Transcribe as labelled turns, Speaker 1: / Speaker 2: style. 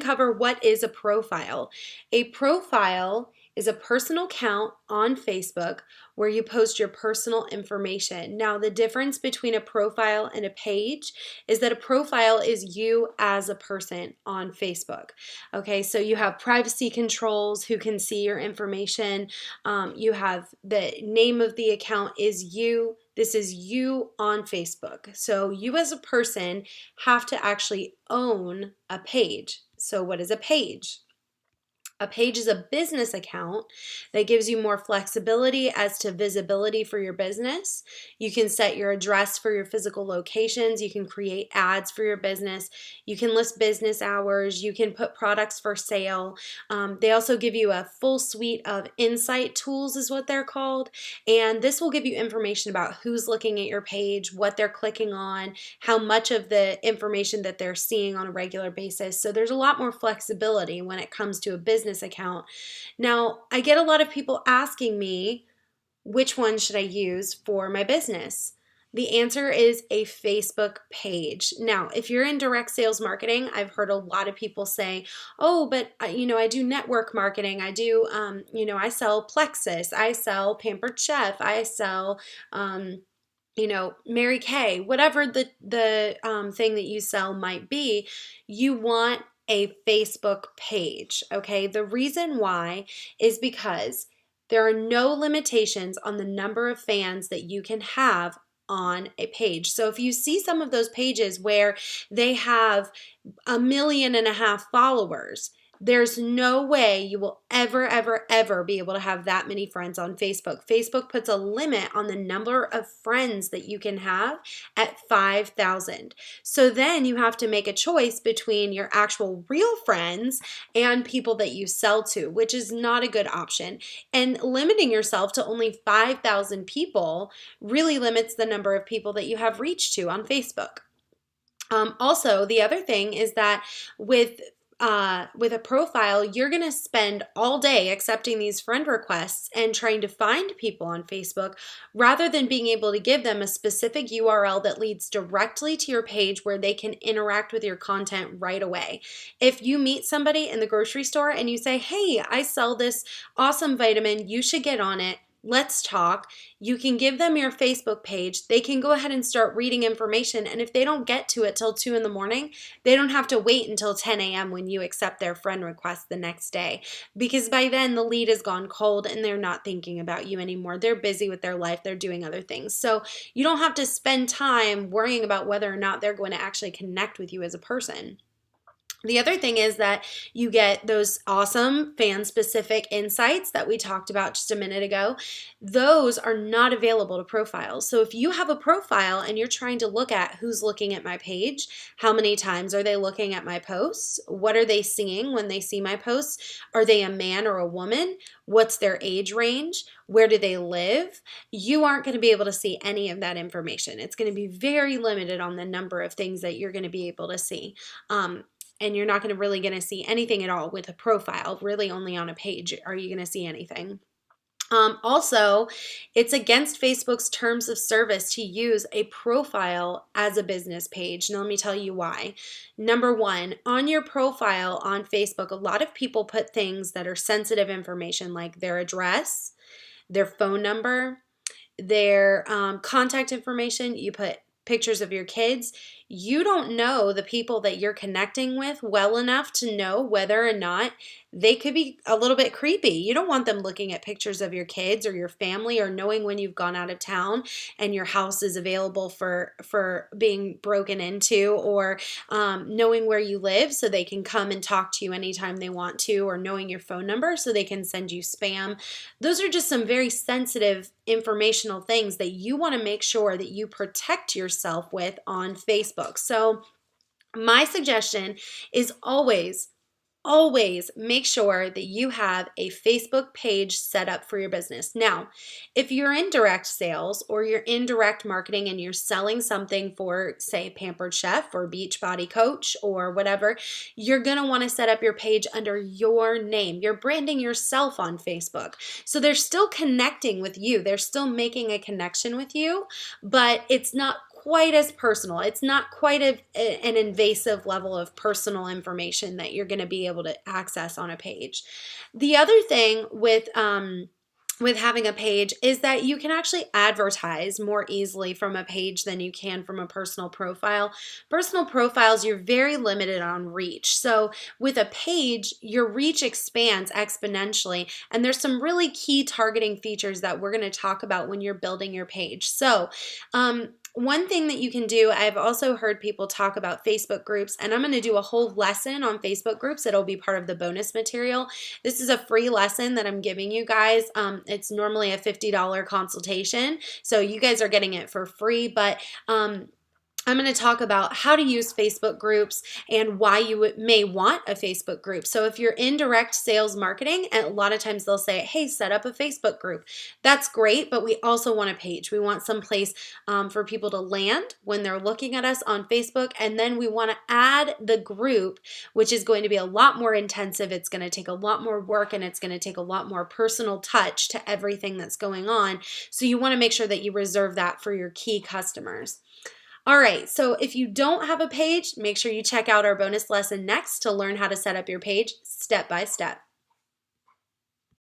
Speaker 1: cover what is a profile. A profile is a personal account on Facebook where you post your personal information. Now, the difference between a profile and a page is that a profile is you as a person on Facebook. Okay, so you have privacy controls, who can see your information. You have the name of the account is you. This is you on Facebook. So you as a person have to actually own a page. So what is a page? A page is a business account that gives you more flexibility as to visibility for your business. You can set your address for your physical locations. You can create ads for your business. You can list business hours. You can put products for sale. They also give you a full suite of insight tools is what they're called. And this will give you information about who's looking at your page, what they're clicking on, how much of the information that they're seeing on a regular basis. So there's a lot more flexibility when it comes to a business account. Now, I get a lot of people asking me, which one should I use for my business? The answer is a Facebook page. Now, if you're in direct sales marketing, I've heard a lot of people say, oh, but I do network marketing. I do, I sell Plexus. I sell Pampered Chef. I sell, Mary Kay, whatever the thing that you sell might be, you want a Facebook page, okay? The reason why is because there are no limitations on the number of fans that you can have on a page. So if you see some of those pages where they have 1.5 million followers, there's no way you will ever be able to have that many friends on Facebook. Facebook puts a limit on the number of friends that you can have at 5,000. So then you have to make a choice between your actual real friends and people that you sell to, which is not a good option. And limiting yourself to only 5,000 people really limits the number of people that you have reach to on Facebook. Also, the other thing is that with a profile, you're going to spend all day accepting these friend requests and trying to find people on Facebook rather than being able to give them a specific URL that leads directly to your page where they can interact with your content right away. If you meet somebody in the grocery store and you say, hey, I sell this awesome vitamin, you should get on it. Let's talk. You can give them your Facebook page. They can go ahead and start reading information. And if they don't get to it till 2 in the morning, they don't have to wait until 10 a.m. when you accept their friend request the next day. Because by then the lead has gone cold and they're not thinking about you anymore. They're busy with their life. They're doing other things. So you don't have to spend time worrying about whether or not they're going to actually connect with you as a person. The other thing is that you get those awesome fan-specific insights that we talked about just a minute ago. Those are not available to profiles. So if you have a profile and you're trying to look at who's looking at my page, how many times are they looking at my posts? What are they seeing when they see my posts? Are they a man or a woman? What's their age range? Where do they live? You aren't going to be able to see any of that information. It's going to be very limited on the number of things that you're going to be able to see. And you're not going to see anything at all with a profile. Really only on a page are you going to see anything. Also, it's against Facebook's terms of service to use a profile as a business page. Now, let me tell you why. Number one, on your profile on Facebook, a lot of people put things that are sensitive information like their address, their phone number, their contact information. You put pictures of your kids. You don't know the people that you're connecting with well enough to know whether or not they could be a little bit creepy. You don't want them looking at pictures of your kids or your family or knowing when you've gone out of town and your house is available for being broken into, or knowing where you live so they can come and talk to you anytime they want to, or knowing your phone number so they can send you spam. Those are just some very sensitive informational things that you want to make sure that you protect yourself with on Facebook. So my suggestion is always make sure that you have a Facebook page set up for your business. Now, if you're in direct sales or you're in direct marketing and you're selling something for, say, Pampered Chef or Beachbody Coach or whatever, you're going to want to set up your page under your name. You're branding yourself on Facebook. So they're still connecting with you. They're still making a connection with you, but it's not quite as personal. It's not quite an invasive level of personal information that you're going to be able to access on a page. The other thing with having a page is that you can actually advertise more easily from a page than you can from a personal profile. Personal profiles, you're very limited on reach. So with a page, your reach expands exponentially, and there's some really key targeting features that we're going to talk about when you're building your page. So, one thing that you can do, I've also heard people talk about Facebook groups, and I'm going to do a whole lesson on Facebook groups. It'll be part of the bonus material. This is a free lesson that I'm giving you guys. It's normally a $50 consultation, so you guys are getting it for free, but I'm going to talk about how to use Facebook groups and why you may want a Facebook group. So if you're in direct sales marketing, and a lot of times they'll say, hey, set up a Facebook group. That's great, but we also want a page. We want some place for people to land when they're looking at us on Facebook, and then we want to add the group, which is going to be a lot more intensive. It's going to take a lot more work, and it's going to take a lot more personal touch to everything that's going on. So you want to make sure that you reserve that for your key customers. All right, so if you don't have a page, make sure you check out our bonus lesson next to learn how to set up your page step by step.